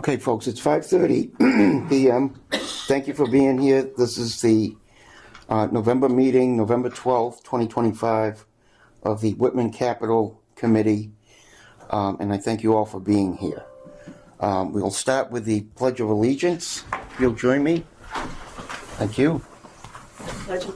Okay, folks, it's 5:30 p.m. Thank you for being here. This is the November meeting, November 12th, 2025, of the Whitman Capital Committee, and I thank you all for being here. We'll start with the Pledge of Allegiance. If you'll join me. Thank you.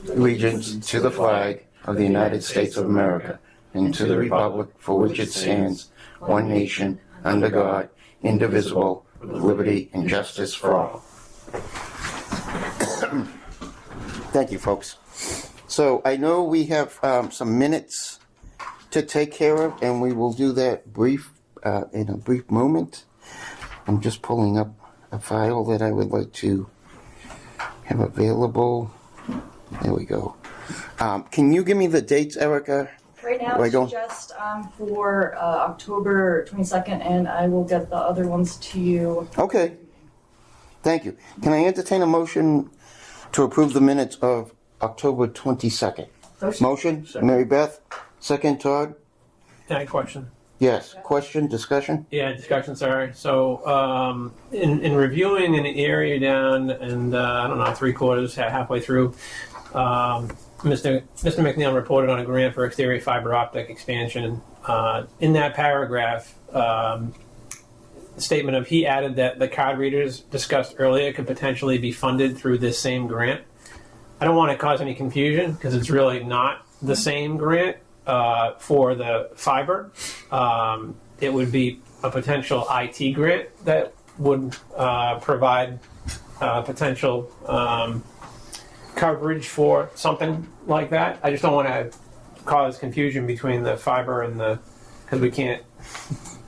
Allegiance to the flag of the United States of America and to the republic for which it stands, one nation, under God, indivisible, with liberty and justice for all. Thank you, folks. So I know we have some minutes to take care of, and we will do that in a brief moment. I'm just pulling up a file that I would like to have available. There we go. Can you give me the dates, Erica? Right now, it's just for October 22nd, and I will get the other ones to you. Okay. Thank you. Can I entertain a motion to approve the minutes of October 22nd? Motion? Mary Beth? Second, Todd? Any question? Yes. Question? Discussion? Yeah, discussion, sorry. So in reviewing an area down and, I don't know, three-quarters, halfway through, Mr. McNeil reported on a grant for exterior fiber optic expansion. In that paragraph, statement of he added that the card readers discussed earlier could potentially be funded through this same grant. I don't want to cause any confusion because it's really not the same grant for the fiber. It would be a potential IT grant that would provide potential coverage for something like that. I just don't want to cause confusion between the fiber and because we can't,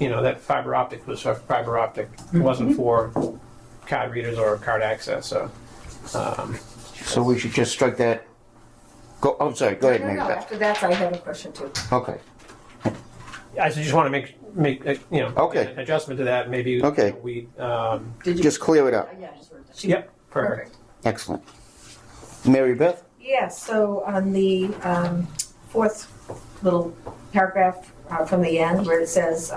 that fiber optic was for fiber optic. It wasn't for card readers or card access. So we should just strike that. Go. Oh, sorry. Go ahead, Mary Beth. After that, I have a question too. Okay. I just want to make Okay. an adjustment to that. Maybe Okay. we Did you Just clear it up. Yeah, I just wrote that. Yep, perfect. Excellent. Mary Beth? Yeah, so on the fourth little paragraph from the end where it says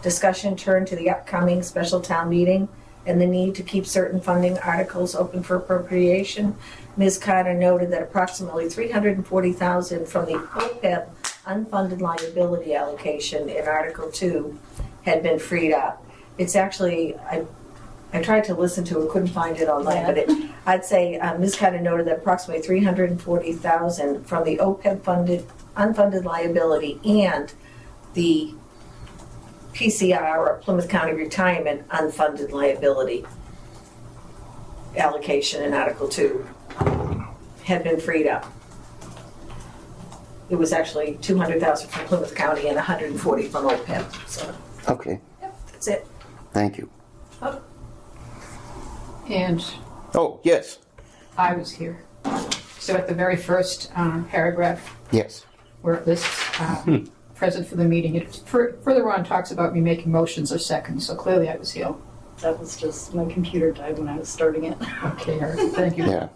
discussion turned to the upcoming special town meeting and the need to keep certain funding articles open for appropriation, Ms. Carter noted that approximately $340,000 from the OPEB unfunded liability allocation in Article 2 had been freed up. It's actually, I tried to listen to it, couldn't find it online, but I'd say Ms. Carter noted that approximately $340,000 from the OPEB funded unfunded liability and the PCR, or Plymouth County Retirement unfunded liability allocation in Article 2 had been freed up. It was actually $200,000 from Plymouth County and $140,000 from OPEB. So, Okay. yep, that's it. Thank you. Oh. And Oh, yes. I was here. So at the very first paragraph Yes. where it lists present for the meeting, it further on talks about me making motions or seconds, so clearly I was here. That was just, my computer died when I was starting it. Okay, all right, thank you. Yeah.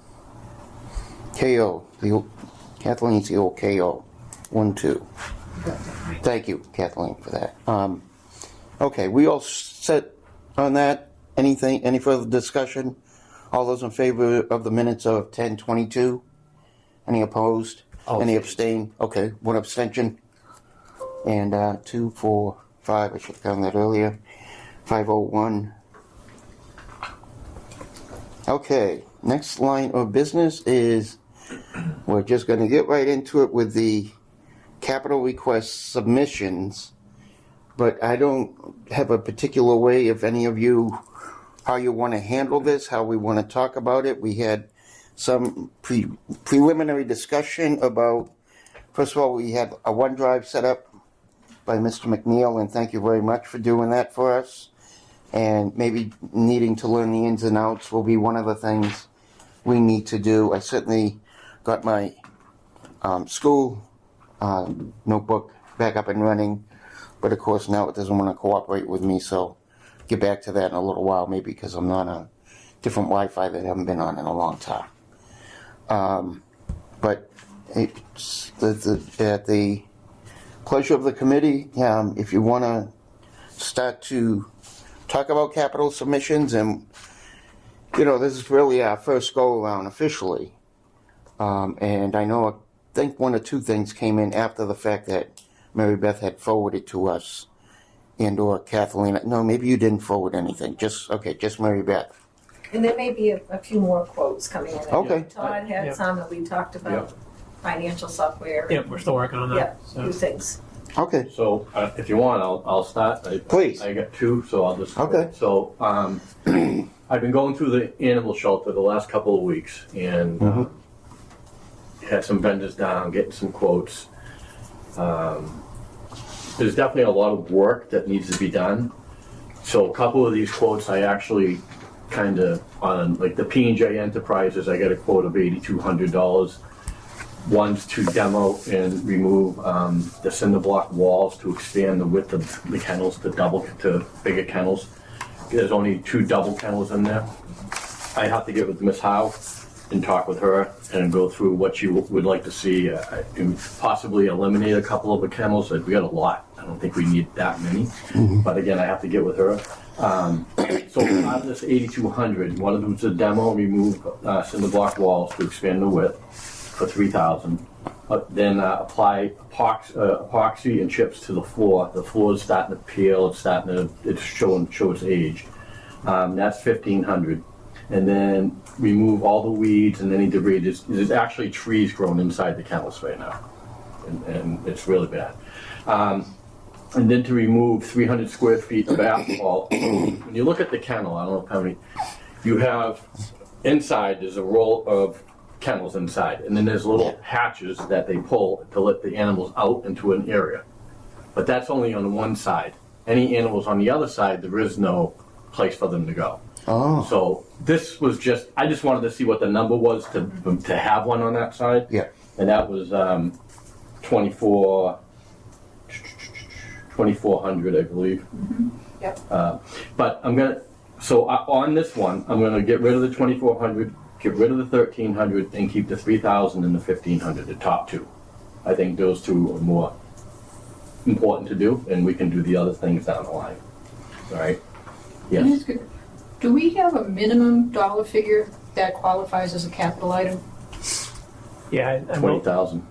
KO. Kathleen's the old KO. 1-2. Thank you, Kathleen, for that. Okay, we all set on that? Any further discussion? All those in favor of the minutes of 10:22? Any opposed? Any abstain? Okay, one abstention. And 2, 4, 5, I should have done that earlier. 501. Okay, next line of business is we're just going to get right into it with the capital request submissions. But I don't have a particular way, if any of you, how you want to handle this, how we want to talk about it. We had some preliminary discussion about, first of all, we had a OneDrive set up by Mr. McNeil, and thank you very much for doing that for us. And maybe needing to learn the ins and outs will be one of the things we need to do. I certainly got my school notebook back up and running, but of course now it doesn't want to cooperate with me, so get back to that in a little while, maybe because I'm on a different Wi-Fi that I haven't been on in a long time. But it's at the pleasure of the committee, if you want to start to talk about capital submissions, and this is really our first go around officially. And I think one or two things came in after the fact that Mary Beth had forwarded to us, and/or Kathleen. No, maybe you didn't forward anything. Just Mary Beth. And there may be a few more quotes coming in. Okay. Todd had Yeah. some that we talked about, financial software. Yeah, we're still working on that. Yeah, So. few things. Okay. So if you want, I'll start. Please. I got two, so I'll just. Okay. So I've been going through the animal shelter the last couple of weeks, and had some vendors down, getting some quotes. There's definitely a lot of work that needs to be done. So a couple of these quotes I actually kind of, on like the P&J Enterprises, I got a quote of $8,200. One's to demo and remove the cinder block walls to expand the width of the kennels to bigger kennels. There's only 2 double kennels in there. I have to get with Miss Howe and talk with her and go through what you would like to see, and possibly eliminate a couple of the kennels. We got a lot. I don't think we need that many, but again, I have to get with her. So out of this 8,200, one of them is a demo and remove cinder block walls to expand the width for $3,000. Then apply epoxy and chips to the floor. The floor is starting to peel. It's showing its age. That's $1,500. And then remove all the weeds and any debris. There's actually trees growing inside the kennels right now, and it's really bad. And then to remove 300 square feet of asphalt. When you look at the kennel, I don't know how many, you have inside, there's a row of kennels inside, and then there's little hatches that they pull to let the animals out into an area. But that's only on one side. Any animals on the other side, there is no place for them to go. Oh. So this was I just wanted to see what the number was to have one on that side. Yeah. And that was 2,400, I believe. Yep. But on this one, I'm gonna get rid of the 2,400, get rid of the 1,300, and keep the 3,000 and the 1,500, the top 2. I think those 2 are more important to do, and we can do the other things down the line. All right? Can I Yes. ask you, do we have a minimum dollar figure that qualifies as a capital item? Yeah, I will. 20,000,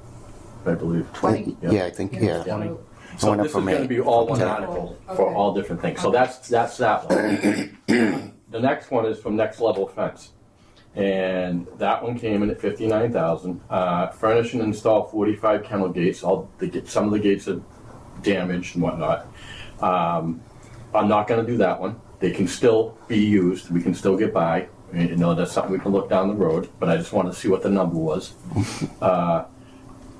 I believe. 20? Yeah, I think, yeah. So- So Went up this is from going to 8. be all one Okay. article for Okay. all different things. So that's that one. The next one is from Next Level Fence, and that one came in at $59,000. Furnish and install 45 kennel gates. Some of the gates are damaged and whatnot. I'm not going to do that one. They can still be used. We can still get by. That's something we can look down the road. But I just wanted to see what the number was.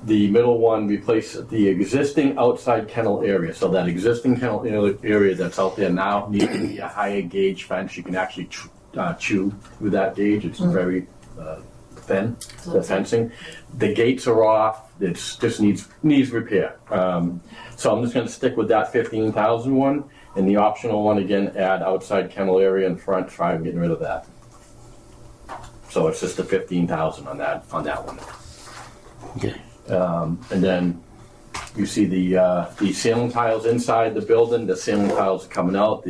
The middle one, replace the existing outside kennel area. So that existing kennel area that's out there now needs to be a higher gauge fence. You can actually chew through that gauge. It's very thin, the fencing. The gates are off. It just needs repair. So I'm just going to stick with that 15,000 one. And the optional one, again, add outside kennel area in front, try getting rid of that. So it's just the 15,000 on that one. Okay. And then you see the ceiling tiles inside the building. The ceiling tiles are coming out.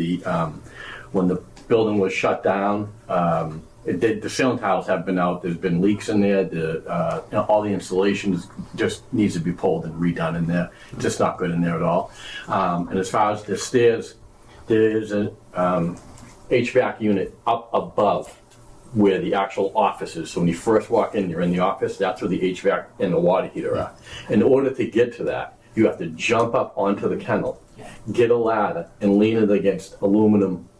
When the building was shut down, the ceiling tiles have been out. There's been leaks in there. All the insulation just needs to be pulled and redone in there. It's just not good in there at all. And as far as the stairs, there's an HVAC unit up above where the actual office is. So when you first walk in, you're in the office, that's where the HVAC and the water heater are. In order to get to that, you have to jump up onto the kennel, get a ladder, and lean it against aluminum,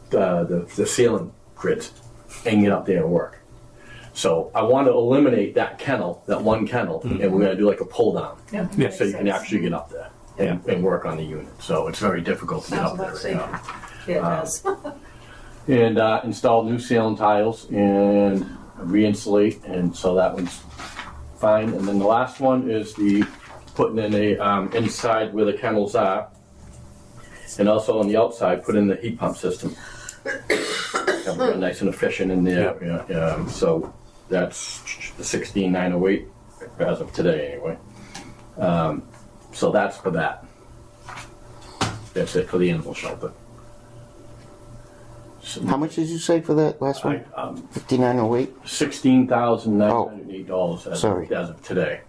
the ceiling grids, and get up there and work. So I want to eliminate that one kennel, and we're going to do like a pull down. Yeah. So you can actually get up there and work on the unit. So it's very difficult to get up Sounds there about right now. Yeah, it does. And install new ceiling tiles and re-insulate, and so that one's fine. And then the last one is putting in a inside where the kennels are, and also on the outside put in the heat pump system. Nice and efficient in there. Yeah. So that's the 16,908 as of today anyway. So that's for that. That's it for the animal shelter. How much did you say for that last one? 5908? $16,908 as sorry. of today.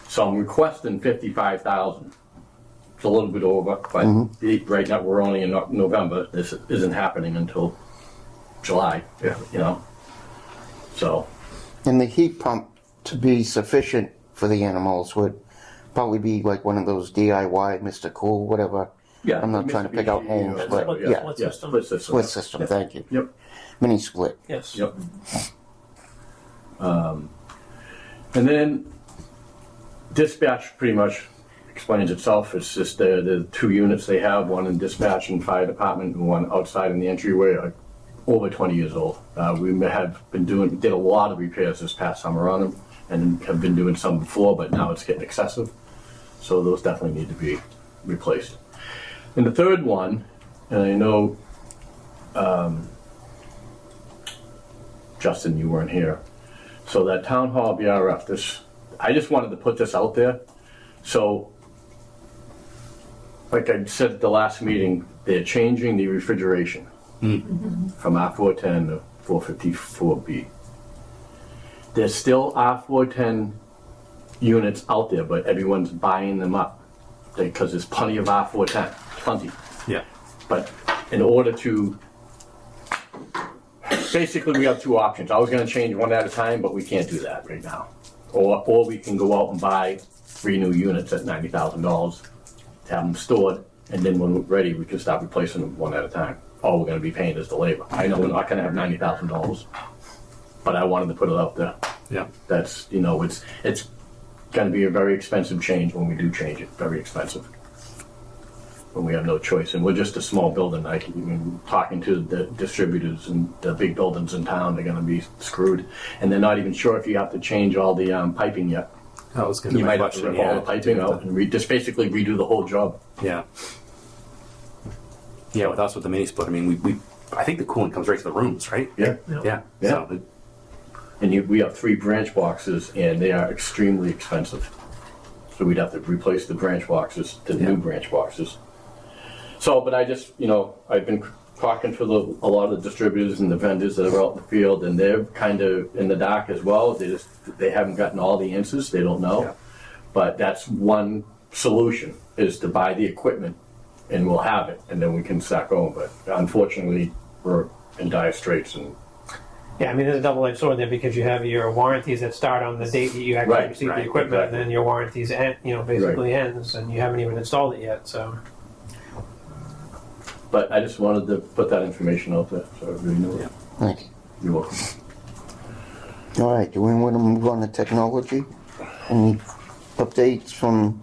So I'm requesting 55,000. It's a little bit over, but right now we're only in November. This isn't happening until July. Yeah. You know. So. And the heat pump to be sufficient for the animals would probably be like one of those DIY Mr. Cool, whatever. Yeah. I'm not trying to pick out names, but Split- yeah. split Yeah, system. split system. Split system, thank you. Yep. Mini split. Yes. Yep. And then dispatch pretty much explains itself. It's just the two units they have, one in dispatch and fire department and one outside in the entryway, are over 20 years old. We did a lot of repairs this past summer on them and have been doing some before, but now it's getting excessive. So those definitely need to be replaced. And the third one, and I know, Justin, you weren't here. So that town hall BRF, I just wanted to put this out there. So, like I said at the last meeting, they're changing the refrigeration from R410 to 454B. There's still R410 units out there, but everyone's buying them up because there's plenty of R410, plenty. Yeah. But in order to, basically we have two options. I was gonna change one at a time, but we can't do that right now. Or we can go out and buy 3 new units at $90,000, have them stored, and then when we're ready, we can start replacing them one at a time. All we're gonna be paying is the labor. I know we're not gonna have $90,000, but I wanted to put it out there. Yeah. That's, it's gonna be a very expensive change when we do change it, very expensive. When we have no choice, and we're just a small building. Talking to the distributors and the big buildings in town, they're gonna be screwed. And they're not even sure if you have to change all the piping yet. That was going to You be my might have to question. rip all the piping out and just basically redo the whole job. Yeah. Yeah, with us with the mini split, I mean, I think the coolant comes right to the rooms, right? Yeah. Yeah. Yeah. So, And we have 3 branch boxes, and they are extremely expensive. So we'd have to replace the branch boxes to new branch boxes. So, but I just, I've been talking to a lot of the distributors and the vendors that are out in the field, and they're kind of in the dark as well. They haven't gotten all the answers. They don't know. Yeah. But that's one solution, is to buy the equipment, and we'll have it, and then we can start going. But unfortunately, we're in dire straits. And Yeah, I mean, there's a double-edged sword there because you have your warranties that start on the date that you actually Right, receive right, the equipment, exactly. and then your warranties basically ends, and you haven't even installed it yet. So But I just wanted to put that information out there so everybody knows. Yeah. Thank you. You're welcome. All right, do we want to move on to technology? Any updates from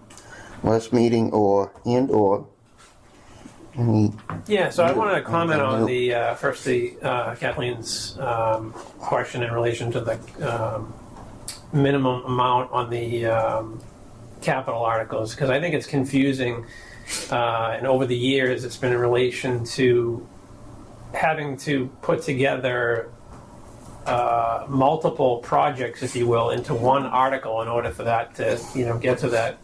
last meeting or any? yeah, so I wanted to comment on the Kathleen's question in relation to the minimum amount on the capital articles, because I think it's confusing. And over the years, it's been in relation to having to put together multiple projects, if you will, into one article in order for that to, get to that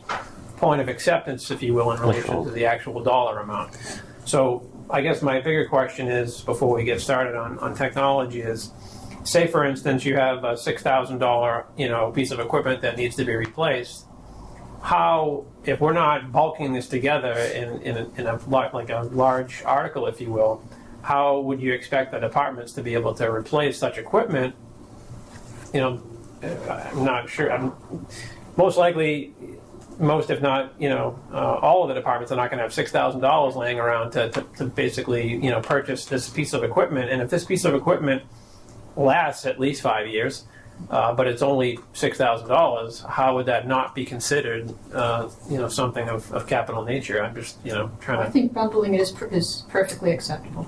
point of acceptance, if you will, in relation to the actual dollar amount. So I guess my bigger question is, before we get started on technology, is, say for instance you have a $6,000 piece of equipment that needs to be replaced. How, if we're not bulking this together in a large article, if you will, how would you expect the departments to be able to replace such equipment? I'm not sure. Most likely, if not, all of the departments are not going to have $6,000 laying around to basically, purchase this piece of equipment. And if this piece of equipment lasts at least 5 years, but it's only $6,000, how would that not be considered, something of capital nature? I'm just, trying I to. think bundling it is perfectly acceptable.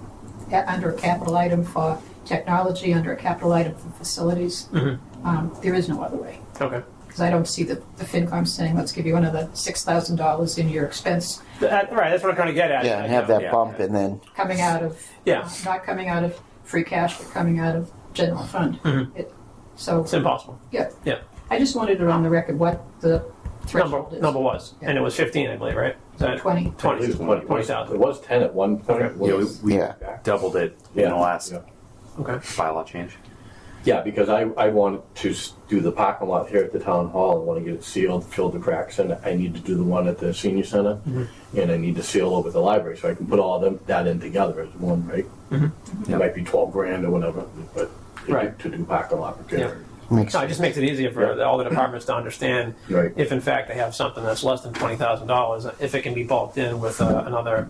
Under a capital item for technology, under a capital item for facilities, there is no other way. Okay. Because I don't see the FinCom saying, let's give you another $6,000 in your expense Right, that's what I'm trying to get at. Yeah, and have that bump and then, coming out of, Yeah. not coming out of free cash, but coming out of general fund. So, It's impossible. yeah. Yeah. I just wanted it on the record what the threshold is. Number was, and it was 15, I believe, right? Is that 20. I believe 20, it's 20,000. It was 10 at one point. Okay. Yeah, Was- we Yeah. doubled it in the last Yeah. Okay. bylaw change. Yeah, because I wanted to do the parking lot here at the town hall. I want to get it sealed, fill the cracks, and I need to do the one at the senior center, and I need to seal over the library, so I can put all that in together as one, right? It might be 12 grand or whatever, but Right. to do parking lot repair. Makes No, it just makes it easier for all the departments to understand Right. if, in fact, they have something that's less than $20,000, if it can be bulked in with another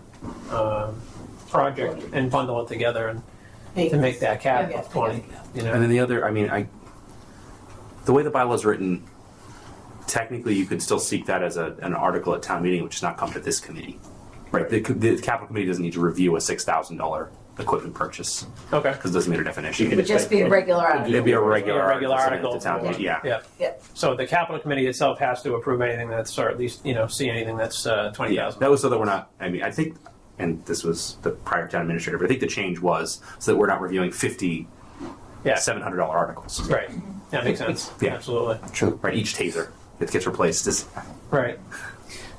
project and bundle it together and to make that cap Yeah, of 20. You know. And then the other, I mean, the way the bylaw is written, technically you could still seek that as an article at town meeting, which does not come to this committee. Right. The capital committee doesn't need to review a $6,000 equipment purchase Okay. because it doesn't meet a definition. It would just be a regular article. It'd be a regular, Regular article article. to town meeting. Yeah. Yeah. Yeah. So the capital committee itself has to approve anything that's, or at least, see anything that's 20,000. Yeah, that was so that we're not. I mean, I think, and this was the prior town administrator, but I think the change was so that we're not reviewing 50 Yeah. $700 articles. Right. That makes sense. Yeah. Absolutely. true. Right, each taser that gets replaced is. Right.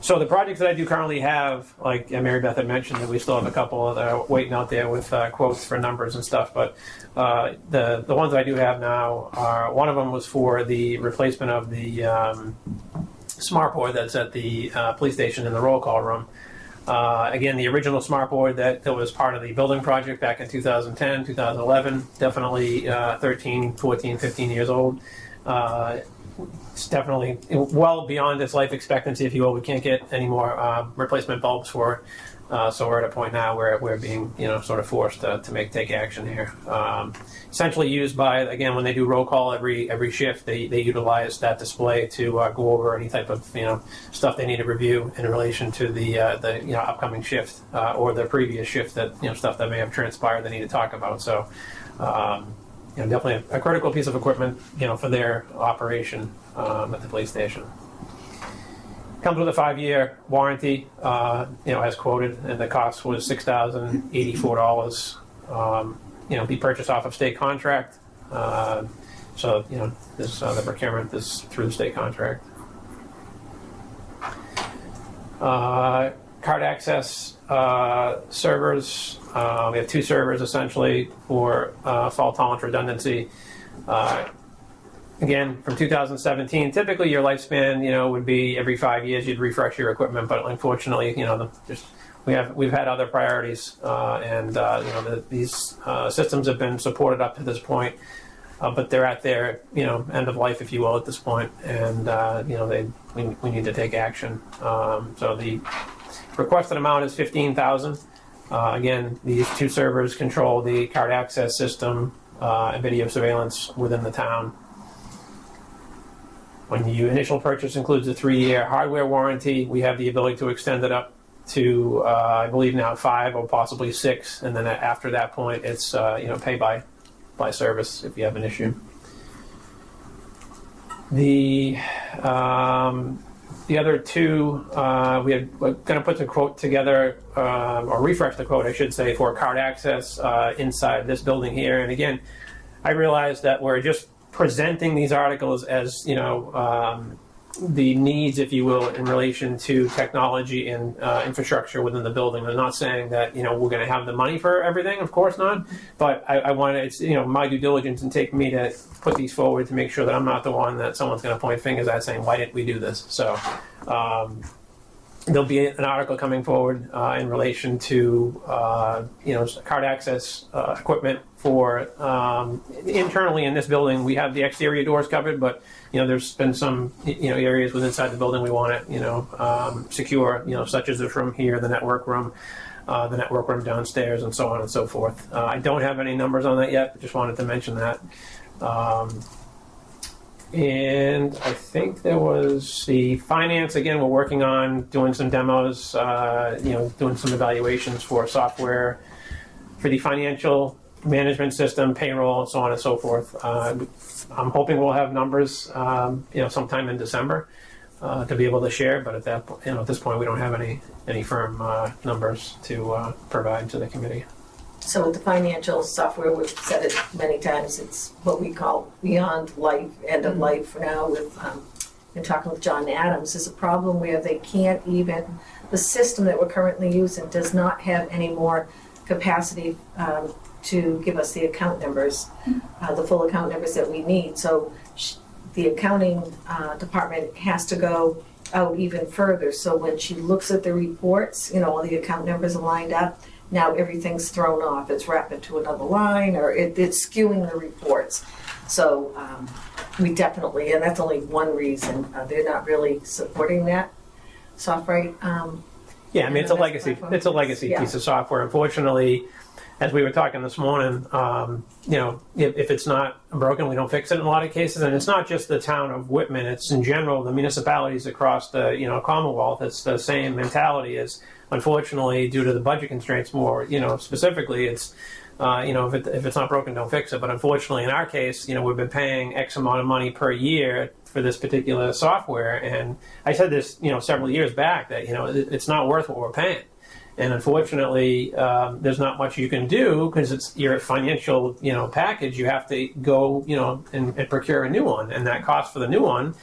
So the projects that I do currently have, like Mary Beth had mentioned, that we still have a couple that are waiting out there with quotes for numbers and stuff. But the ones that I do have now are, one of them was for the replacement of the smart board that's at the police station in the roll call room. Again, the original smart board that was part of the building project back in 2010, 2011, definitely 13, 14, 15 years old. It's definitely well beyond its life expectancy, if you will. We can't get any more replacement bulbs for it. So we're at a point now where we're being, sort of forced to take action here. Essentially used by, again, when they do roll call every shift, they utilize that display to go over any type of, stuff they need to review in relation to the upcoming shift or the previous shift, that, stuff that may have transpired they need to talk about. So, definitely a critical piece of equipment, for their operation at the police station. Comes with a 5-year warranty, as quoted, and the cost was $6,084. Be purchased off of state contract. So, this the procurement is through the state contract. Card access servers. We have 2 servers essentially for fault tolerance redundancy. Again, from 2017, typically your lifespan, would be every 5 years you'd refresh your equipment, but unfortunately, we've had other priorities, and these systems have been supported up to this point, but they're at their end of life, if you will, at this point, and we need to take action. So the requested amount is $15,000. Again, these 2 servers control the card access system and video surveillance within the town. When the initial purchase includes a 3-year hardware warranty, we have the ability to extend it up to, I believe now 5 or possibly 6, and then after that point, it's pay by service if you have an issue. The other 2, we're going to put the quote together, or refresh the quote, I should say, for card access inside this building here. And again, I realize that we're just presenting these articles as, the needs, if you will, in relation to technology and infrastructure within the building. I'm not saying that, we're going to have the money for everything, of course not. But I want to, it's, my due diligence and take me to put these forward to make sure that I'm not the one that someone's going to point fingers at saying, why didn't we do this? So there'll be an article coming forward in relation to, card access equipment for internally in this building. We have the exterior doors covered, but there's been some areas within inside the building we want it secure, such as this room here, the network room downstairs, and so on and so forth. I don't have any numbers on that yet, but just wanted to mention that. And I think there was the finance. Again, we're working on doing some demos, doing some evaluations for software for the financial management system, payroll, and so on and so forth. I'm hoping we'll have numbers, sometime in December to be able to share. But at that, at this point, we don't have any firm numbers to provide to the committee. So with the financial software, we've said it many times, it's what we call beyond life, end of life for now with in talking with John Adams, is a problem where they can't even, the system that we're currently using does not have any more capacity to give us the account numbers, the full account numbers that we need. So the accounting department has to go out even further. So when she looks at the reports, all the account numbers are lined up. Now everything's thrown off. It's wrapped into another line, or it's skewing the reports. So we definitely, and that's only one reason, they're not really supporting that software. Yeah, I mean, it's a legacy. platform. It's a legacy Yeah. piece of software. Unfortunately, as we were talking this morning, if it's not broken, we don't fix it in a lot of cases. And it's not just the town of Whitman; it's in general the municipalities across the Commonwealth. It's the same mentality. As unfortunately, due to the budget constraints, more specifically, it's if it's not broken, don't fix it. But unfortunately, in our case, we've been paying X amount of money per year for this particular software, and I said this several years back that it's not worth what we're paying. And unfortunately, there's not much you can do because it's your financial, package. You have to go, and procure a new one, and that cost for the new one.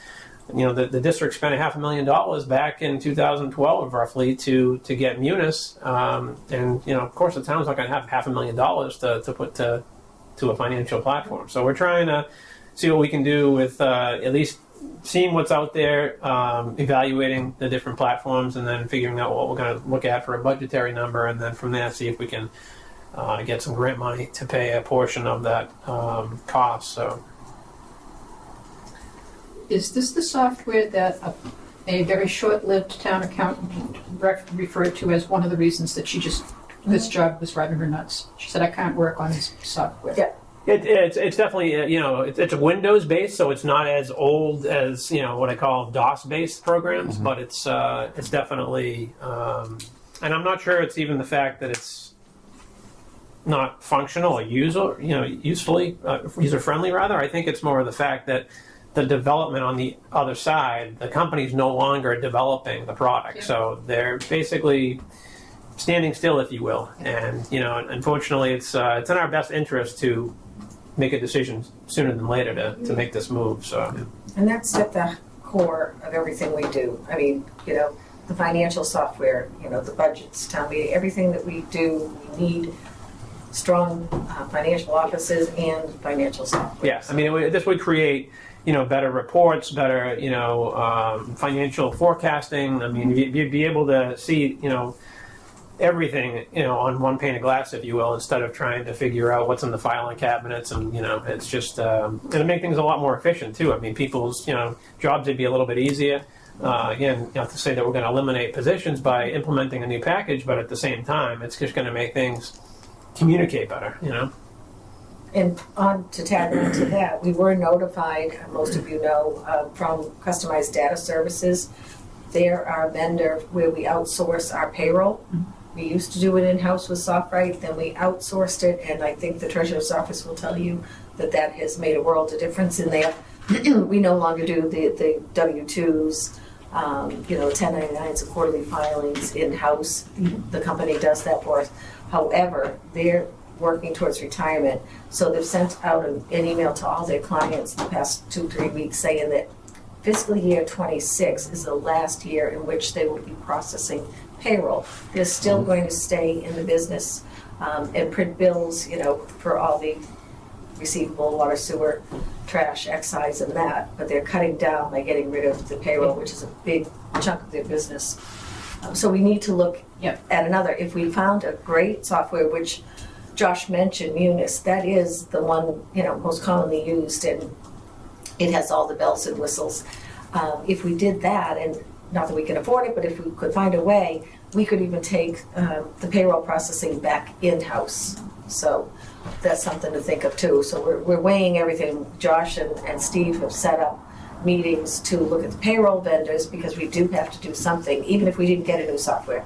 The district spent $500,000 back in 2012, roughly, to get Munis, and of course, the town's not going to have $500,000 to put to a financial platform. So we're trying to see what we can do with at least seeing what's out there, evaluating the different platforms, and then figuring out what we're going to look at for a budgetary number, and then from there see if we can get some grant money to pay a portion of that cost. So, Is this the software that a very short-lived town accountant referred to as one of the reasons that this job was driving her nuts? She said, I can't work on this software. Yeah. It's definitely it's Windows based, so it's not as old as what I call DOS based programs, but it's definitely and I'm not sure it's even the fact that it's not functional or user friendly. Rather, I think it's more of the fact that the development on the other side, the company's no longer developing the product, so they're basically standing still, if you will. And unfortunately, it's in our best interest to make a decision sooner than later to make this move. So, And that's at the core of everything we do. I mean, the financial software, the budgets, town meeting, everything that we do, we need strong financial offices and financial software. yeah, I mean, this would create better reports, better financial forecasting. I mean, you'd be able to see everything on one pane of glass, if you will, instead of trying to figure out what's in the filing cabinets. And it's just it'll make things a lot more efficient too. I mean, people's jobs would be a little bit easier. Again, not to say that we're going to eliminate positions by implementing a new package, but at the same time, it's just going to make things communicate better. And to tag on to that, we were notified, most of you know, from Customized Data Services. They're our vendor where we outsource our payroll. We used to do it in-house with SoftWrite, then we outsourced it, and I think the Treasurer's Office will tell you that has made a world of difference in there. We no longer do the W-2s, 1099s and quarterly filings in-house. The company does that for us. However, they're working towards retirement, so they've sent out an email to all their clients the past 2-3 weeks saying that fiscal year 26 is the last year in which they will be processing payroll. They're still going to stay in the business and print bills, for all the receivable, water, sewer, trash, excise, and that, but they're cutting down by getting rid of the payroll, which is a big chunk of their business. So we need to look at another. If we found a great software, which Josh mentioned, Munis, that is the one most commonly used, and it has all the bells and whistles. If we did that, and not that we can afford it, but if we could find a way, we could even take the payroll processing back in-house. So that's something to think of too. So we're weighing everything. Josh and Steve have set up meetings to look at the payroll vendors, because we do have to do something, even if we didn't get a new software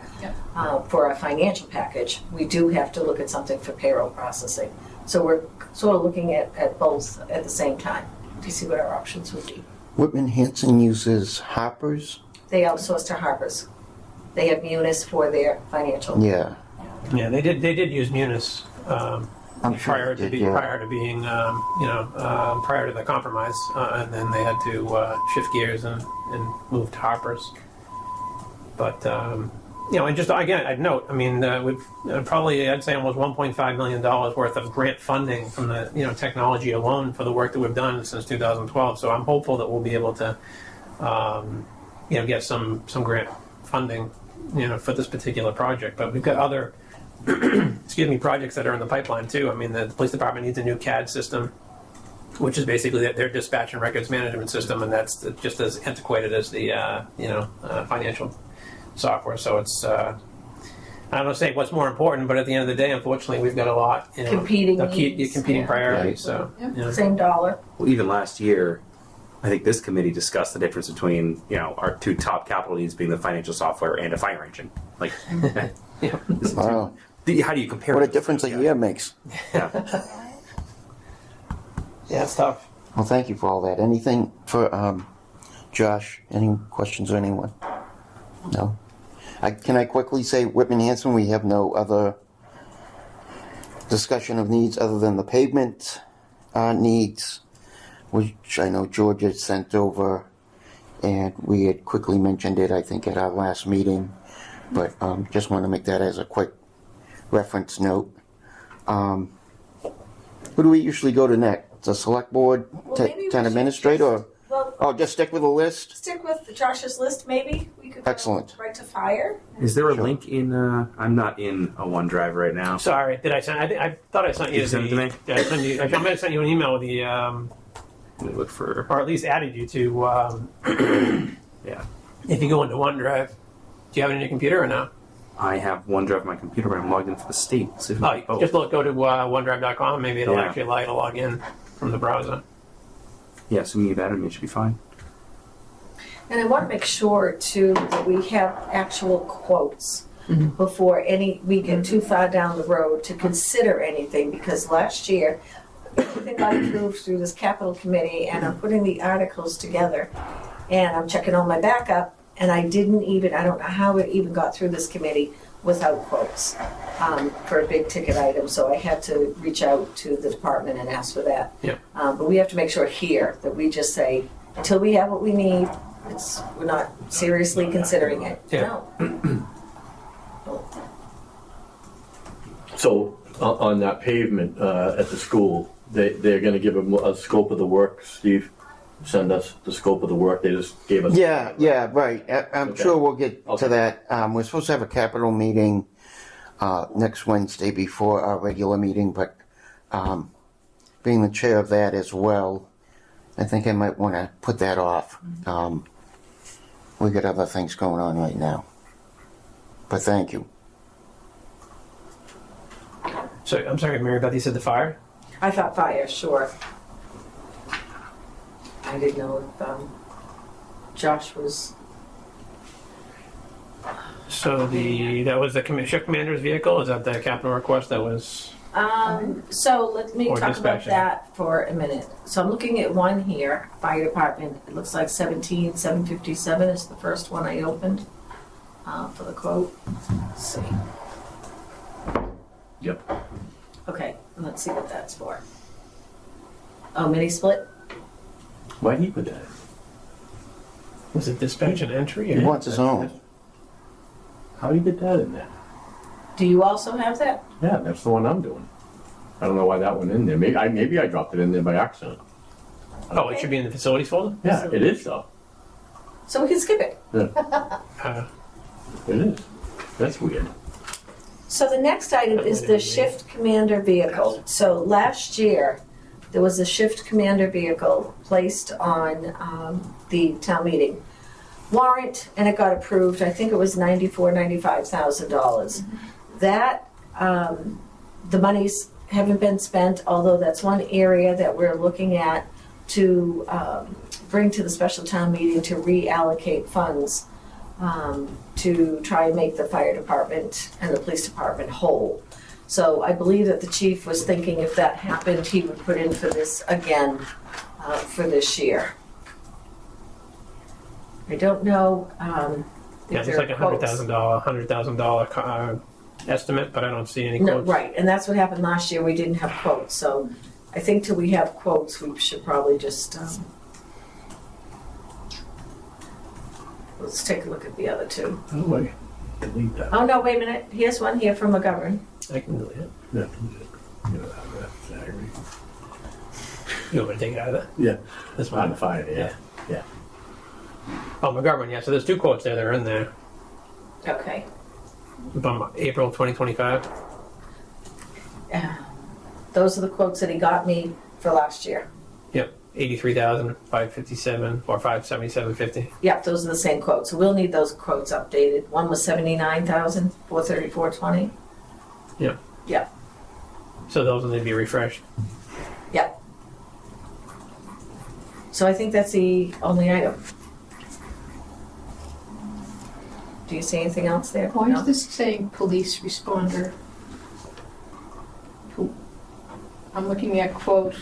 for our financial package, we do have to look at something for payroll processing. So we're sort of looking at both at the same time to see what our options would be. Whitman Hanson uses Hoppers. They outsource to Harper's. They have Munis for their financial. Yeah. Yeah, they did use Munis I'm sure prior it to did, be yeah. prior to being prior to the compromise, and then they had to shift gears and move to Harper's. But and just again, I'd note, I mean, we've probably, I'd say, almost $1.5 million worth of grant funding from the technology alone for the work that we've done since 2012. So I'm hopeful that we'll be able to get some grant funding for this particular project. But we've got other projects that are in the pipeline too. I mean, the police department needs a new CAD system, which is basically their dispatch and records management system, and that's just as antiquated as the financial software. So it's I don't know say what's more important, but at the end of the day, unfortunately, we've got a lot Competing needs. competing Yeah. priorities. So Same dollar. Well, even last year, I think this committee discussed the difference between our two top capital needs being the financial software and a fire engine. Like, Wow. how do you compare? What a those? difference a year makes. Yeah. yeah, it's tough. Well, thank you for all that. Anything for Josh? Any questions or anyone? No? Can I quickly say, Whitman Hanson, we have no other discussion of needs other than the pavement needs, which I know George had sent over, and we had quickly mentioned it, I think, at our last meeting, but just want to make that as a quick reference note. Who do we usually go to next? The select board, Well, maybe we town should administrator, or Well, just stick with the list? stick with Josh's list, maybe? We could go Excellent. right to fire. Is there a Sure. link in? I'm not in a OneDrive right now. Sorry, did I send? I thought I sent you. Did you send it to me? Yeah, I might have sent you an email with the, Let me look for. or at least added you to. Yeah, If you go into OneDrive, do you have it on your computer or no? I have OneDrive on my computer, but I'm logged in for the state. Let's see if we can both. Just go to OneDrive.com. Maybe it'll Yeah. actually allow you to log in from the browser. Yeah, assuming you've added me, it should be fine. And I want to make sure too that we have actual quotes before we get too far down the road to consider anything, because last year everything got approved through this capital committee, and I'm putting the articles together and I'm checking on my backup, and I don't know how it even got through this committee without quotes for a big ticket item, so I had to reach out to the department and ask for that. Yeah. But we have to make sure here that we just say, until we have what we need, we're not seriously considering it. Yeah. No. So on that pavement at the school, they're going to give a scope of the work. Steve, send us the scope of the work. They just gave us. Yeah, right. I'm Okay. sure we'll get Okay. to that. We're supposed to have a capital meeting next Wednesday before our regular meeting, but being the chair of that as well, I think I might want to put that off. We got other things going on right now. But thank you. So I'm sorry, Mary Beth, you said the fire? I thought fire, sure. I didn't know if Josh was. So that was the shift commander's vehicle? Is that the capital request that was? So let me Or talk about dispatching. that for a minute. So I'm looking at one here, fire department. It looks like 17,757 is the first one I opened for the quote. Let's see. Yep. Okay, let's see what that's for. Oh, mini split? Why'd he put that? Was it dispatch and entry? He wants his own. How did he get that in there? Do you also have that? Yeah, that's the one I'm doing. I don't know why that one in there. Maybe I dropped it in there by accident. Oh, it should be in the facilities folder? Yeah, it is though. So we can skip it. Uh, It is. That's weird. So the next item is the shift commander vehicle. So last year, there was a shift commander vehicle placed on the town meeting warrant, and it got approved. I think it was $95,000. That the monies haven't been spent, although that's one area that we're looking at to bring to the special town meeting to reallocate funds to try and make the fire department and the police department whole. So I believe that the chief was thinking if that happened, he would put in for this again for this year. I don't know. yeah, if it's there like are quotes. $100,000 estimate, but I don't see any No, quotes. right, and that's what happened last year, we didn't have quotes, so I think till we have quotes, we should probably just, let's take a look at the other two. Oh, wait. Delete that. Oh, no, wait a minute, here's one here from McGovern. I can delete it. Yeah, delete it. You know, that's angry. You want me to take it out of there? Yeah, This on one? fire, yeah. Yeah. Oh, McGovern, yeah, so there's two quotes there that are in there Okay. from April 2025. Those are the quotes that he got me for last year. Yep, 83,557 or 577.50. Yep, those are the same quotes, so we'll need those quotes updated. One was 79,434.20. Yep. Yep, So those will need to be refreshed. yep. So I think that's the only item. Do you see anything else there? Why No? is this saying police responder? I'm looking at quote,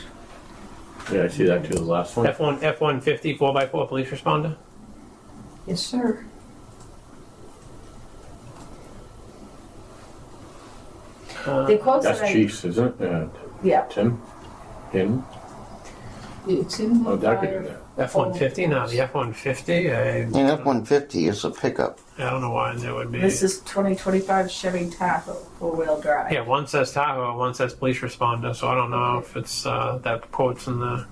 Yeah, I see that too, the last one. F-150 4x4 police responder. yes, sir. The quotes That's that I, Chiefs, isn't it? yeah, Tim? Him? It's in the Oh, that could be fire. that. F-150? No, the F-150, And F-150 is a pickup. I don't know why there would be. this is 2025 Chevy Tahoe four-wheel drive. Yeah, one says Tahoe, one says police responder, so I don't know if it's that quote's in the...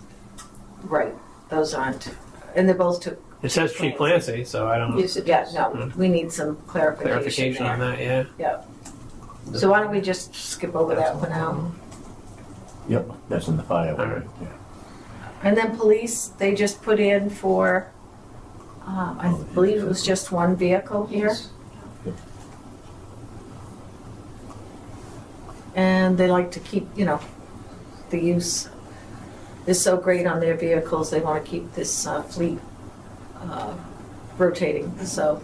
Right, those aren't, and they both took, It says Chief Clancy, so I don't know. Yes, it yeah, does. no, we need some clarification Clarification on there. that, yeah. Yeah. So why don't we just skip over that for now? Yep, that's in the fire. All right. Yeah. And then police, they just put in for, I believe it was just one vehicle here. Yes. And they like to keep, the use is so great on their vehicles, they want to keep this fleet rotating, so.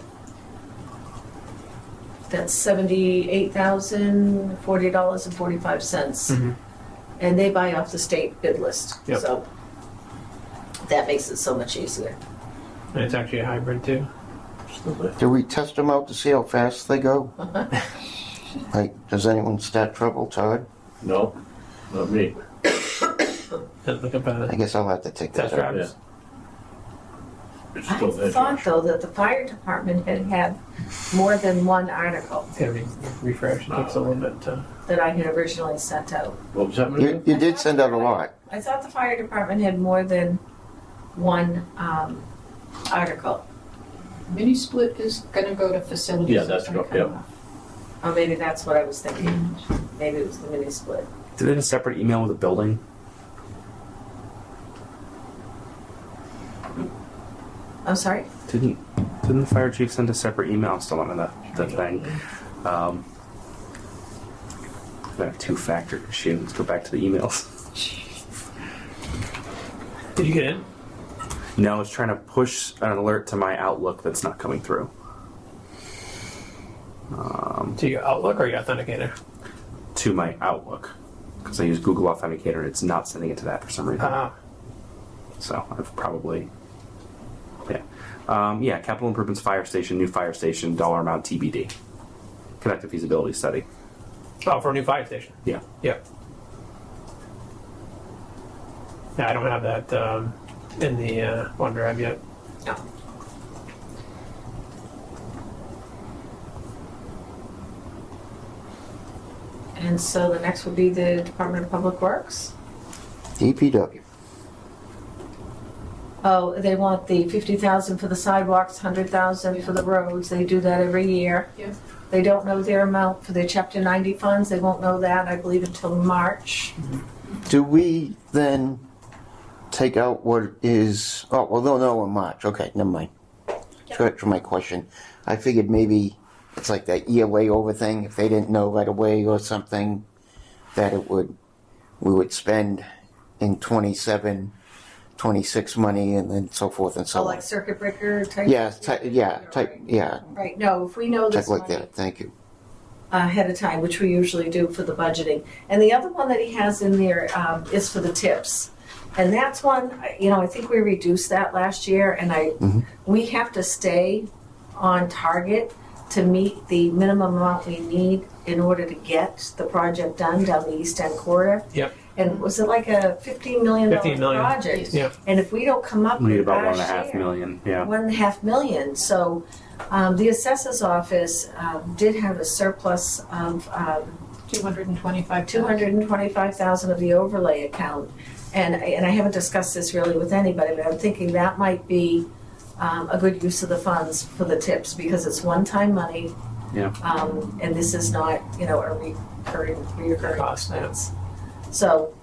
That's $78,040.45. Mhm. And they buy off the state bid list, Yep. so that makes it so much easier. And it's actually a hybrid, too. Just the lift. Do we test them out to see how fast they go? Like, does anyone start trouble, Todd? No, not me. Look up I guess I'll have to take that test out. drives. It's I still there, thought Josh. though that the fire department had more than one article It's gotta be refreshed. It takes a little bit to... that I had originally sent out. What was that? You, Maria? you did send out a lot. I thought the fire department had more than one article. Mini split is gonna go to facilities. Yeah, that's It's gonna go- come yeah. off. Or maybe that's what I was thinking. Maybe it was the mini split. Did they have a separate email with a building? I'm sorry? Didn't the fire chief send a separate email? Still not in the thing. That two-factor issue. Let's go back to the emails. Did you get in? No, I was trying to push an alert to my Outlook that's not coming through. To your Outlook or your Authenticator? To my Outlook. Because I use Google Authenticator and it's not sending it to that for some reason. So I've probably... Yeah. Capital improvements, fire station, new fire station, dollar amount TBD. Connected feasibility study. Oh, for a new fire station. Yeah. Yep. Yeah, I don't have that in the OneDrive yet. No. And so the next would be the Department of Public Works. DPW. Oh, they want the 50,000 for the sidewalks, 100,000 for the roads. They do that every year. Yeah. They don't know their amount for their Chapter 90 funds. They won't know that, I believe, until March. Do we then take out what is, oh, well, they'll know in March. Okay, never mind. Scratch my question. I figured maybe it's like that year layover thing. If they didn't know right away or something, that we would spend in 27, 26 money and then so forth and so So on. like circuit breaker type? Yeah, yeah, Right, no, if we know type this like money that. Thank you. ahead of time, which we usually do for the budgeting. And the other one that he has in there is for the tips. And that's one, I think we reduced that last year, and we have to stay on target. to meet the minimum amount we need in order to get the project done down the East End corridor. Yep. And was it like a $15 million 15 million. project? Yeah. And if we don't come up We need with about our 1.5 share, million. Yeah. 1.5 million. So the assessor's office did have a surplus of 225. $225,000 of the overlay account. And I haven't discussed this really with anybody, but I'm thinking that might be a good use of the funds for the tips because it's one-time money. Yeah. And this is not, a reoccurring Cost, yeah. expense. So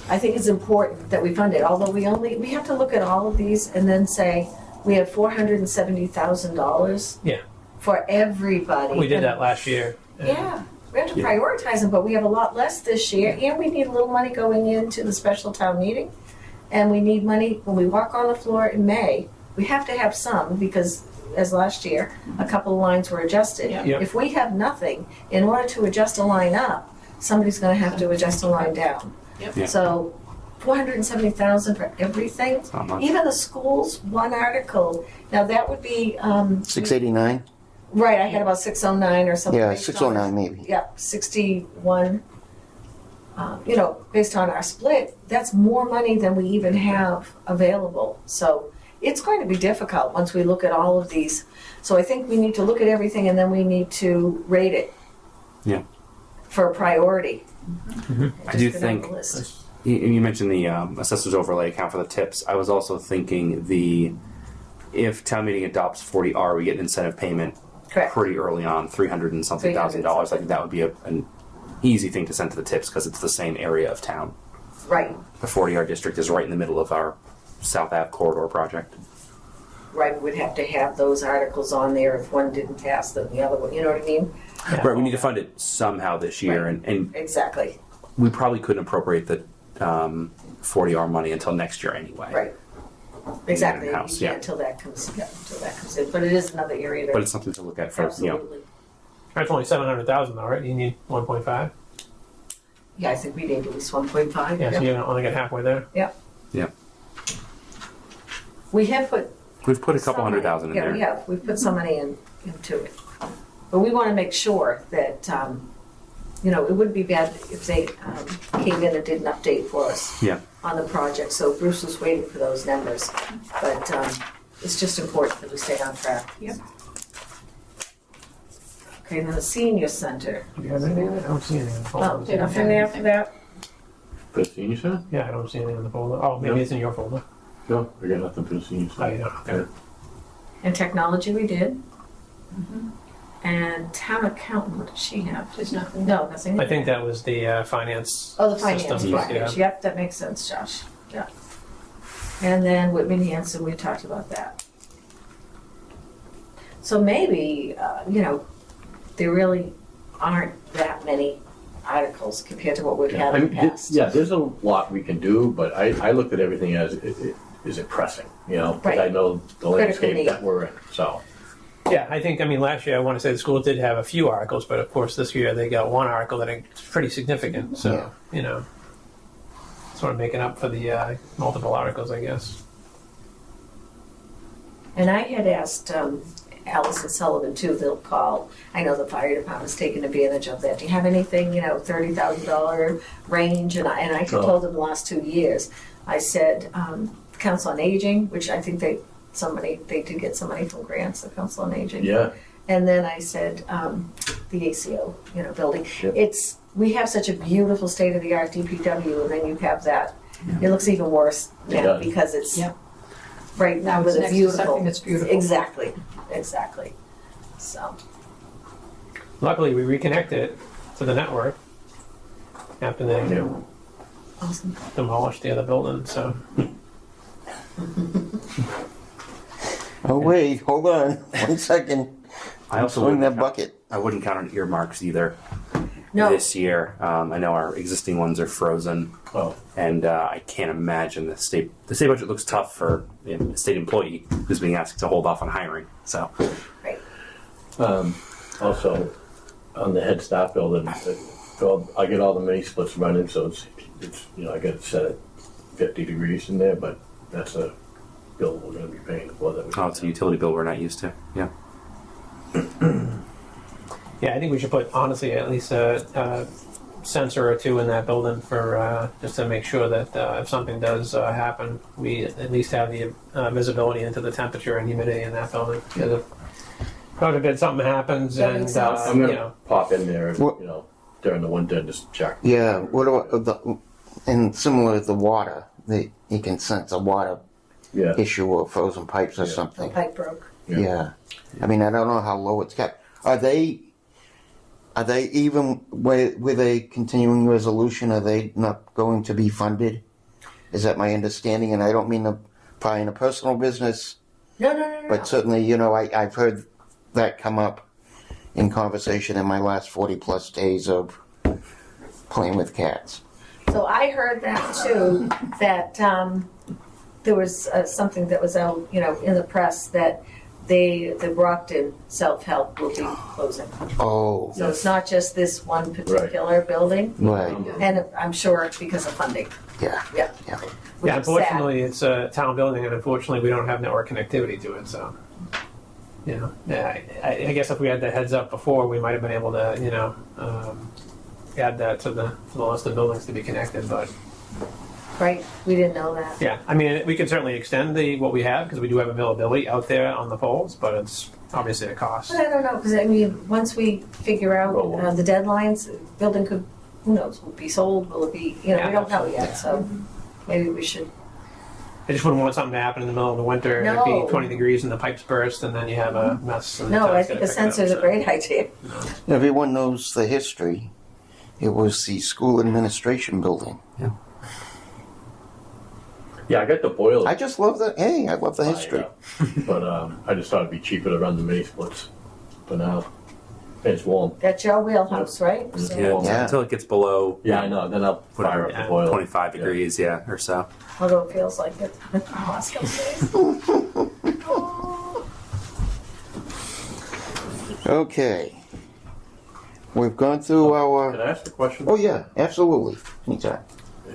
I think it's important that we fund it, although we have to look at all of these and then say, we have $470,000 Yeah. for everybody. We did And- that last year. Yeah, we have to Yeah. prioritize them, but we have a lot less this year, and we need a little money going into the special town meeting. And we need money when we walk on the floor in May. We have to have some, because as last year, a couple of lines were adjusted. Yeah. Yep. If we have nothing, in order to adjust a line up, somebody's gonna have to adjust a line down. Yep. Yeah. So, 470,000 for everything. Not much. Even the schools, one article, now that would be, 689? right, I had about 609 or something. Yeah, based on- 609 maybe. Yep, 61. Based on our split, that's more money than we even have available. So it's going to be difficult once we look at all of these. So I think we need to look at everything and then we need to rate it. Yeah. For a priority. I do Just go down the think- list. You mentioned the assessor's overlay account for the tips. I was also thinking if town meeting adopts 40R, we get an incentive payment Correct. pretty early on, 300 and something thousand dollars. I think that would be an easy thing to send to the tips because it's the same area of town. Right, The 40R district is right in the middle of our South Ave corridor project. right. We would have to have those articles on there if one didn't pass, then the other one, you know what I mean? Yeah. Right, we need to fund it somehow this year, Right. and Exactly, we probably couldn't appropriate the 40R money until next year anyway. right. Exactly, you In-house, can't yeah. until that comes in. But it is another area that. But it's something to look at for, Absolutely. That's only 700,000 though, right? You need 1.5. Yeah, I think we need at least 1.5. Yeah, so you only get halfway there. Yeah. We have put. We've put a couple some hundred money- thousand in yeah, there. we have. We've put some money into it. But we want to make sure that, it wouldn't be bad if they came in and did an update for us Yeah. on the project. So Bruce was waiting for those numbers. But it's just important that we stay on track. Yep. Okay, now the senior center. Do you have anything in it? I don't see anything in the Oh, folder. They don't nothing have there anything. for that? For the senior center? Yeah, I don't see anything in the folder. Oh, maybe No. it's in your folder. No, I got nothing for the senior Oh, center. you don't. Okay. And technology we did. Mm-hmm. And town accountant, what did she have? There's nothing. No, nothing. I think that was the finance. Oh, the finance systems, package. yeah. Yep, that makes sense, Josh. Yeah. And then Whitman Hanson, we talked about that. So maybe, there really aren't that many articles compared to what we've had I in mean, the past. there's a lot we can do, but I looked at everything as, is it pressing, Because Right. I know the Critical landscape need. that we're in, so. Yeah, I think, last year I want to say the school did have a few articles, but of course this year they got one article that is pretty significant. So, sort of making up for the multiple articles, I guess. And I had asked Allison Sullivan too, they'll call. I know the fire department's taken advantage of that. Do you have anything, $30,000 range? And I told them the last 2 years. I said, Council on Aging, which I think they did get some money from grants, the Council on Aging. Yeah, And then I said, the ACO, building. Yep. We have such a beautiful state-of-the-art DPW, and then you have that. It looks even worse It now does. because it's Yep. right now Now with it's a next to beautiful. something that's beautiful. Exactly. So, Luckily, we reconnected it to the network after they yeah. awesome. demolished the other building. So, Oh, wait, hold on. 1 second. I also Swing wouldn't that bucket. I wouldn't count on earmarks either No, this year. I know our existing ones are frozen, Oh, and I can't imagine the state budget looks tough for a state employee who's being asked to hold off on hiring. So right. also, on the Head Start building, I get all the mini splits running, so it's I got it set at 50 degrees in there, but that's a bill we're gonna be paying for that. it's a utility bill we're not used to. Yeah. Yeah, I think we should put, honestly, at least a sensor or two in that building for just to make sure that if something does happen, we at least have the visibility into the temperature and humidity in that building. Because if, God forbid, something happens That and makes sense. I'm you gonna know, pop in there, and, What- you know, during the winter and just check. Yeah, what about and similar to the water, you can sense a water Yeah. issue or frozen pipes or Yeah. The something. pipe broke. Yeah. I mean, I don't know how low it's kept. Are they even with a continuing resolution? Are they not going to be funded? Is that my understanding? And I don't mean to pry in a personal business, No. but certainly, you know, I've heard that come up in conversation in my last 40 plus days of playing with cats. So I heard that too, that there was something that was out, in the press that the Brockton self-help will be closing. Oh, So it's not just this one particular building, right. and I'm sure it's because of funding. Yeah. Yeah. Yeah. Which yeah, is sad. unfortunately, it's a town building, and unfortunately, we don't have network connectivity to it. So, you know, yeah, I guess if we had the heads up before, we might have been able to, you know, add that to the list of buildings to be connected. But Right, we didn't know that. yeah, I mean, we can certainly extend what we have because we do have availability out there on the poles, but it's obviously a cost. But I don't know, because I mean, once we figure out the deadlines, the building could, who knows, will it be sold, will it be, Yeah, we don't know absolutely. yet, so maybe we should. I just wouldn't want something to happen in the middle of the winter. No. It'd be 20 degrees and the pipes burst, and then you have a mess. And the No, I town's think a gotta pick it up, sensor's a so. great idea. Everyone knows the history. It was the school administration building. Yeah, I got the boiler. I just love the, hey, I love the history. But I just thought it'd be cheaper to run the mini splits for now. And it's warm. That's your wheelhouse, right? Yeah. So- Yeah. Yeah. Until it gets below Yeah, I know. Then I'll fire up Yeah. the boiler. 25 degrees, yeah, or so. Although it feels like it the last couple days. Okay. We've gone through Can our, I ask a question? oh yeah, absolutely. Anytime.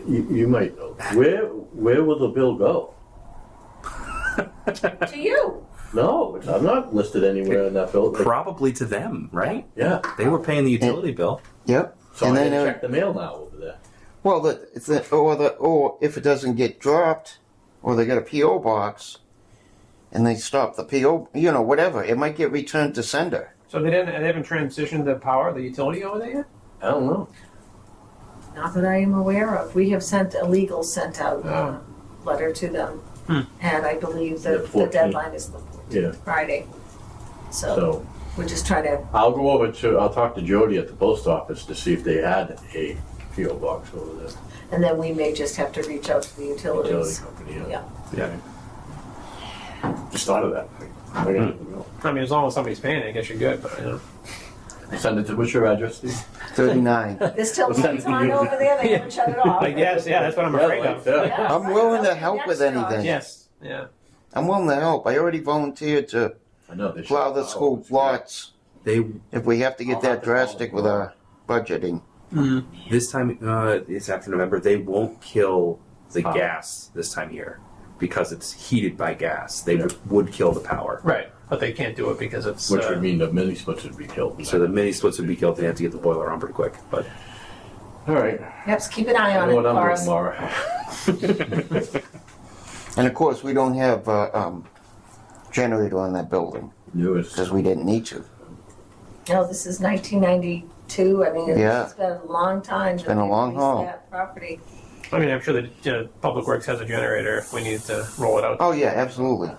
You might know. Where will the bill go? To you. No, I'm not listed anywhere in that bill. Probably to them, right? Yeah. They were paying the utility bill. Yep. So And I then, gotta check the mail now over there. well, or if it doesn't get dropped, or they got a PO box, and they stop the PO, you know, whatever, it might get returned to sender. So they haven't transitioned the power, the utility over there yet? I don't know. Not that I am aware of. We have sent a legal sent out Oh. letter to them. Hmm. And I believe The the 14th. deadline is the Yeah. Friday. So So we're just trying to, I'll talk to Jody at the post office to see if they had a PO box over there. and then we may just have to reach out to the Utility utilities. company. Yeah. Yeah. Just thought of that. I gotta go. I mean, as long as somebody's paying it, I guess you're good. But you know, Send it to, what's your address, Steve? 39. There's still Well, lights send it on to over you. there. They haven't shut it off. I guess, yeah, that's what I'm Yeah, afraid like of. that. Yeah, I'm willing to right. help with Next, Josh. anything. Yes, yeah. I'm willing to help. I already volunteered to I know. They should- plow the school lots They if we have to get that drastic with our budgeting. this time it's after November. They won't kill the gas this time of year because it's heated by gas. They would kill the power. Right, but they can't do it because it's. Which would mean the mini splits would be killed. So the mini splits would be killed. They have to get the boiler on pretty quick. But All right. Yep, so keep an eye I on know it what I'm for doing us. tomorrow. And of course, we don't have a generator on that building Newest. because we didn't need to. No, this is 1992. I mean, Yeah. it's been a long time. It's been a long haul. That property. I mean, I'm sure that Public Works has a generator if we need to roll it out. Oh yeah, absolutely.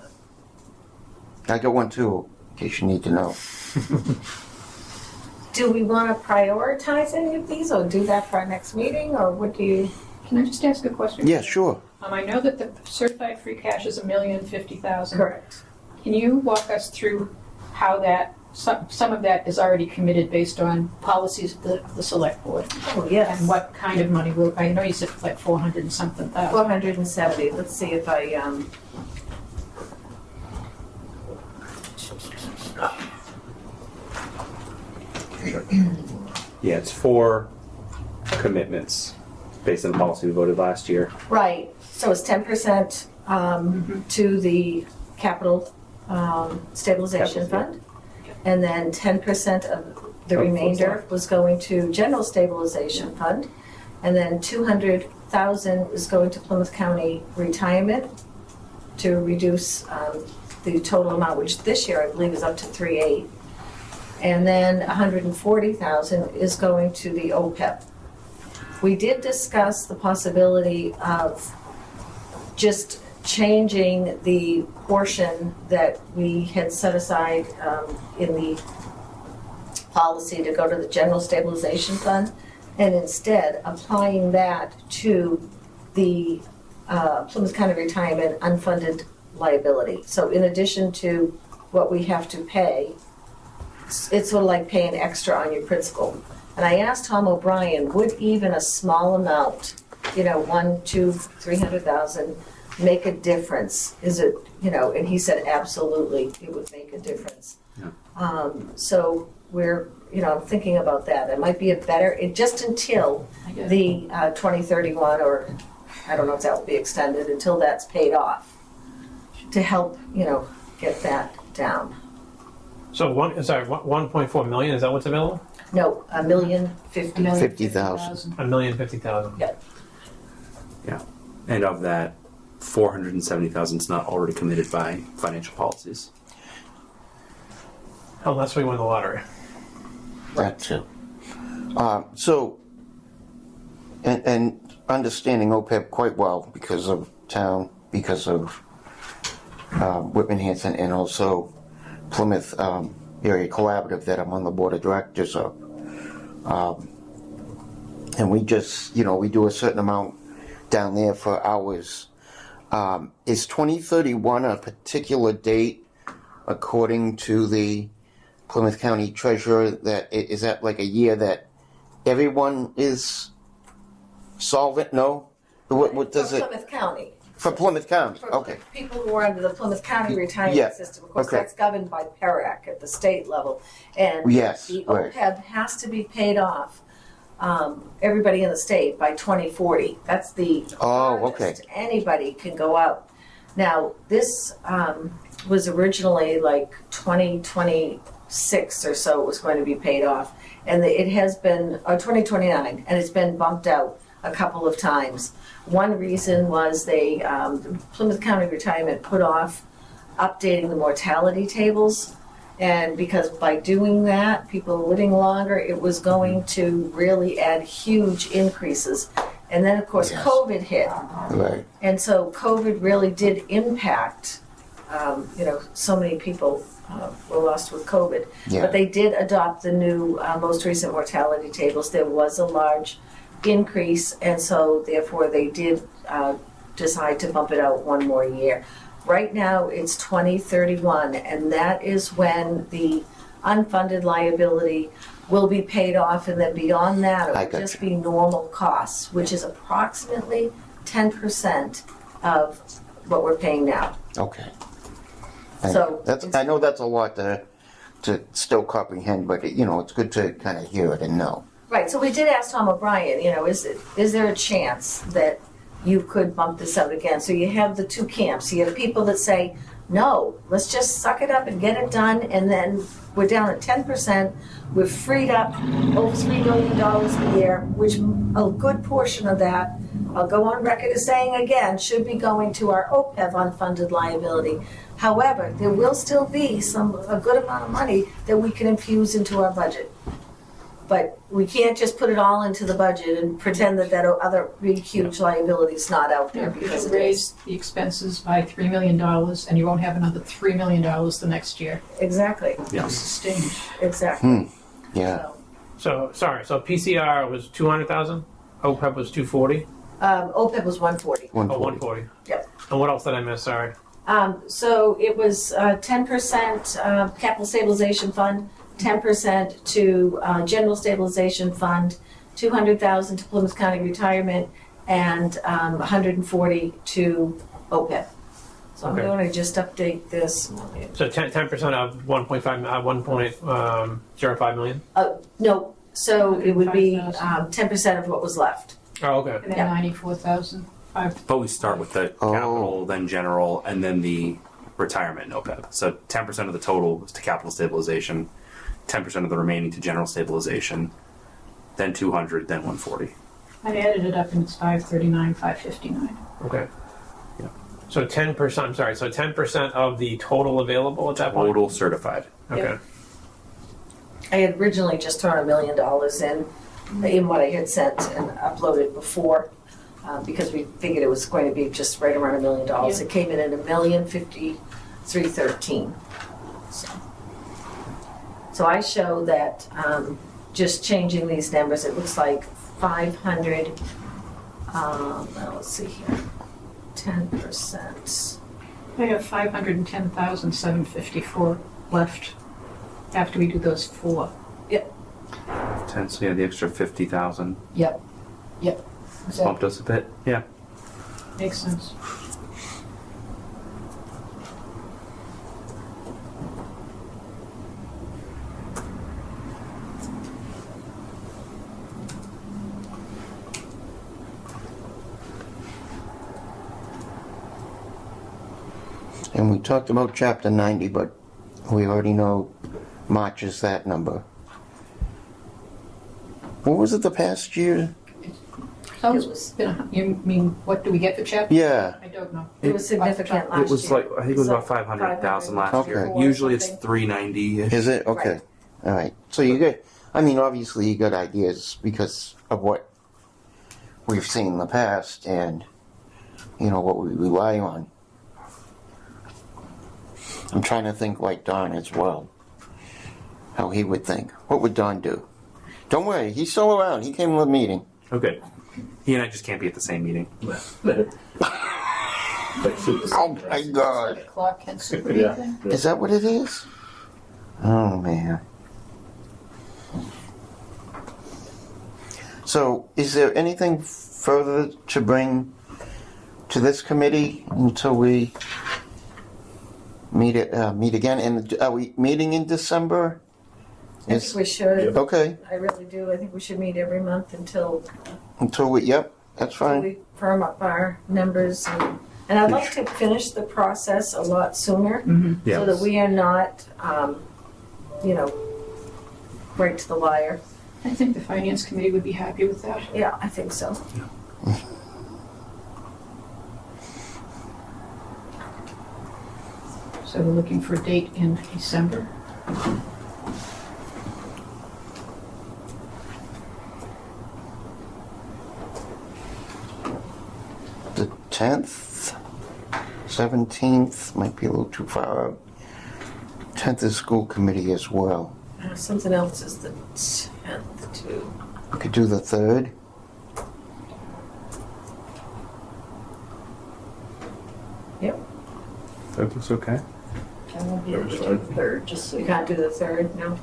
I got one too, in case you need to know. Do we want to prioritize any of these, or do that for our next meeting, or what do you? Can I just ask a question? Yeah, sure. I know that the certified free cash is $1,050,000. Correct. Can you walk us through how that, some of that is already committed based on policies of the select board? Oh yes. And what kind of money will, I know you said like 400 and something thousand. 470. Let's see if I yeah, it's 4 commitments based on the policy we voted last year. Right. So it's 10% to the capital stabilization Capital, fund, and then 10% of The Of what's remainder left. was going to general stabilization fund, and then 200,000 is going to Plymouth County retirement to reduce the total amount, which this year I believe is up to 3.8. And then 140,000 is going to the OPEB. We did discuss the possibility of just changing the portion that we had set aside in the policy to go to the general stabilization fund, and instead applying that to the Plymouth County retirement unfunded liability. So in addition to what we have to pay, it's sort of like paying extra on your principal. And I asked Tom O'Brien, would even a small amount, 1, 2, 300,000 make a difference? Is it, and he said absolutely it would make a difference. Yeah. So we're, I'm thinking about that. It might be just until I guess. the 2031, or I don't know if that will be extended, until that's paid off, to help, get that down. So 1.4 million, is that what's available? No, $1,050,000. $50,000. $1,050,000. Yeah. Yeah. And of that, 470,000 is not already committed by financial policies. Unless we win the lottery. That too. So, and understanding OPEB quite well because of town, because of Whitman Hanson, and also Plymouth Area Collaborative that I'm on the board of directors of. And we just, we do a certain amount down there for hours. Is 2031 a particular date according to the Plymouth County Treasurer? Is that like a year that everyone is solvent? No? What does For it? Plymouth County. For Plymouth County, For okay. people who are under the Plymouth County retirement Yeah, system, of course, okay. that's governed by PERAC at the state level. And Yes, the right. OPEB has to be paid off, everybody in the state by 2040. That's the Oh, okay. farthest anybody can go out. Now, this was originally like 2026 or so it was going to be paid off. And it has been, 2029, and it's been bumped out a couple of times. One reason was Plymouth County Retirement put off updating the mortality tables. And because by doing that, people are living longer, it was going to really add huge increases. And then, of course, Yes. COVID hit. Right. And so COVID really did impact, so many people were lost with COVID. Yeah. But they did adopt the new, most recent mortality tables. There was a large increase, and so therefore they did decide to bump it out one more year. Right now, it's 2031, and that is when the unfunded liability will be paid off, and then beyond that, it I will got just you. be normal costs, which is approximately 10% of what we're paying now. Okay. So I know that's a lot to still comprehend, but it's good to kind of hear it and know. Right, so we did ask Tom O'Brien, is there a chance that you could bump this out again? So you have the two camps. You have people that say, no, let's just suck it up and get it done, and then we're down at 10%. We've freed up over $3 million a year, which a good portion of that, I'll go on record as saying again, should be going to our OPEB unfunded liability. However, there will still be a good amount of money that we can infuse into our budget. But we can't just put it all into the budget and pretend that other big, huge liability is not out there, because You it raise is. the expenses by $3 million, and you won't have another $3 million the next year. Exactly, Yeah. Sustained. exactly. Yeah. So, So PCR was 200,000. OPEB was 240. OPEB was 140. 140. 140. Yep. And what else did I miss? Sorry. So it was 10% capital stabilization fund, 10% to general stabilization fund, 200,000 to Plymouth County retirement, and 140 to OPEB. So Okay. I'm going to just update this. So 10% of 1.05 million. No, so it would be 105,000. 10% of what was left. Oh, okay. And then Yeah. 94,000. But we start with the capital, then general, and then the retirement and OPEB. So 10% of the total is to capital stabilization, 10% of the remaining to general stabilization, then 200, then 140. I added it up and it's 539, 559. Okay. Yeah. So 10%, I'm sorry, so 10% of the total available at that point? Total certified. Okay. I had originally just thrown $1 million in what I had sent and uploaded before, because we figured it was going to be just right around $1 million. Yeah. It came in at $1,053,13. So I show that just changing these numbers, it looks like 500. Now let's see here, 10%. I have 510,754 left after we do those 4. 10, so yeah, the extra 50,000 Yep. bumped us a bit. Yeah. Makes sense. And we talked about chapter 90, but we already know March is that number. What was it the past year? So It was- you mean, what do we get for chapter? Yeah. I don't know. It was significant last year. It was like, I think it was about So 500,000 last Okay. year. or Usually it's something. 390-ish. Is it? Okay. Right. All right. So you get, I mean, obviously you got ideas because of what we've seen in the past and, you know, what we rely on. I'm trying to think like Don as well. How he would think. What would Don do? Don't worry, he's still around. He came to the meeting. Okay. He and I just can't be at the same meeting. Like super- Oh my God. Like a clock and super Yeah. thing. Is that what it is? Oh man. So, is there anything further to bring to this committee until we meet again? And are we meeting in December? I think we should. Okay. I really do. I think we should meet every month until Until we. Yep. That's fine. we firm up our numbers. And I'd like to finish the process a lot sooner Yeah. so that we are not, right to the wire. I think the finance committee would be happy with that. Yeah, I think so. So we're looking for a date in December. The 10th, 17th might be a little too far out. 10th is school committee as well. Something else is the 10th too. We could do the 3rd. Yep. That looks okay. I won't be able to That's do fine. the 3rd, just so You you can't do the 3rd, no?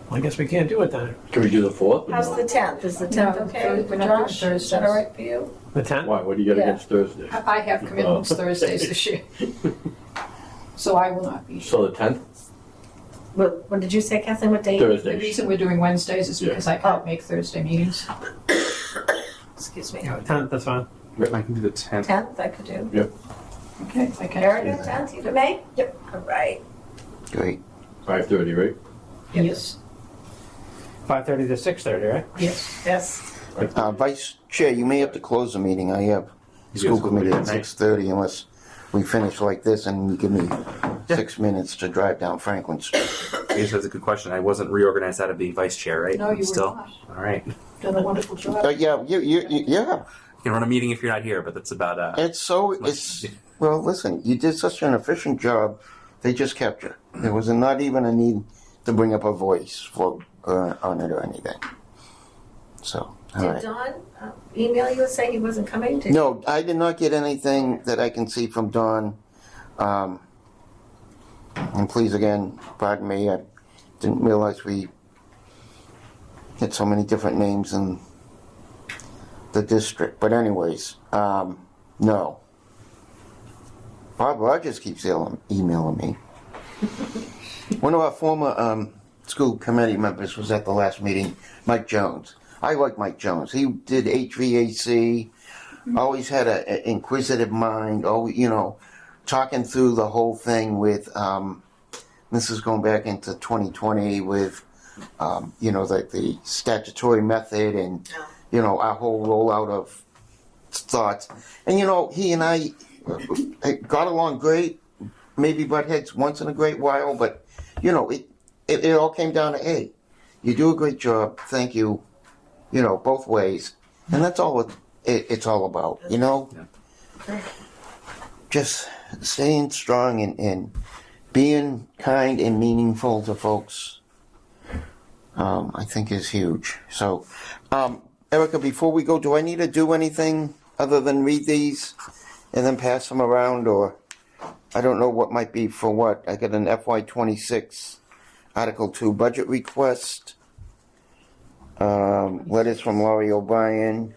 Well, I guess we can't do it then. Can we do the 4th? How's the 10th? Is the 10th No, okay we're for not doing Josh? Is that Thursdays. all right for you? The 10th? Why? What do you got Yeah. against Thursday? I have commitments Thursdays this year. So I will not be. So the 10th? What did you say, Kathleen? What date? The Thursday. reason we're doing Wednesdays is because I can't make Thursday meetings. Excuse me. Yeah, 10th, that's fine. I can do the 10th. 10th, I could do. Yep. Okay, I can. Erica, 10th, you do May? Yep. All right. Great. 5:30, right? Yes, 5:30 to 6:30, right? yes. Yes. Vice Chair, you may have to close the meeting. I have You school got school committee at meeting, right? 6:30 unless we finish like this and you give me 6 minutes to drive down Franklin Street. Yes, that's a good question. I wasn't reorganized out of being vice chair, right? No, you were Still? not. All right. Done a wonderful job. Yeah, yeah. You can run a meeting if you're not here, but that's about Well, listen, you did such an efficient job, they just kept you. There was not even a need to bring up a voice for on it or anything. So, all Did right. Don email you and say he wasn't coming? No, I did not get anything that I can see from Dawn. And please again, pardon me, I didn't realize we had so many different names in the district. But anyways, no. Bob Rogers keeps emailing me. One of our former school committee members was at the last meeting, Mike Jones. I like Mike Jones. He did HVAC, always had an inquisitive mind, always, talking through the whole thing with, this is going back into 2020 with, the statutory method and, our whole rollout of thoughts. And, he and I got along great, maybe butt heads once in a great while, but, it all came down to, hey, you do a great job, thank you, both ways. And that's all it's all about, Just staying strong and being kind and meaningful to folks, I think is huge. So, Erica, before we go, do I need to do anything other than read these and then pass them around, or I don't know what might be for what? I got an FY26 Article 2 budget request, letters from Laurie O'Brien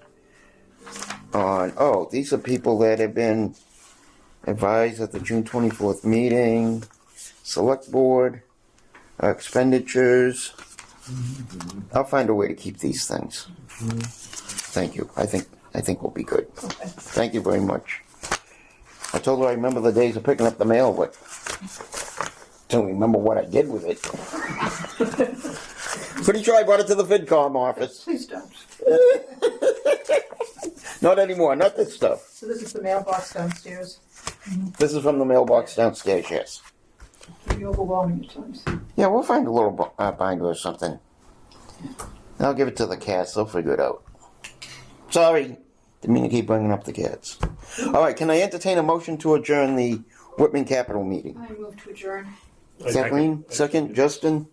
on, these are people that have been advised at the June 24th meeting, select board, expenditures. I'll find a way to keep these things. Thank you. I think we'll be good. Okay. Thank you very much. I told her I remember the days of picking up the mail, but don't remember what I did with it. Pretty sure I brought it to the FinCom office. Please don't. Not anymore, not this stuff. So this is the mailbox downstairs. This is from the mailbox downstairs, yes. Pretty overwhelming at times. Yeah, we'll find a little binder or something. I'll give it to the cats, they'll figure it out. Sorry, didn't mean to keep bringing up the cats. All right, can I entertain a motion to adjourn the Whitman Capital meeting? I move to adjourn. Kathleen, second. Justin?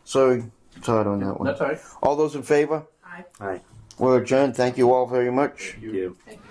Sorry, tired on that one. That's all right. All those in favor? Aye. Aye. We're adjourned. Thank you all very much. Thank you. Thank you.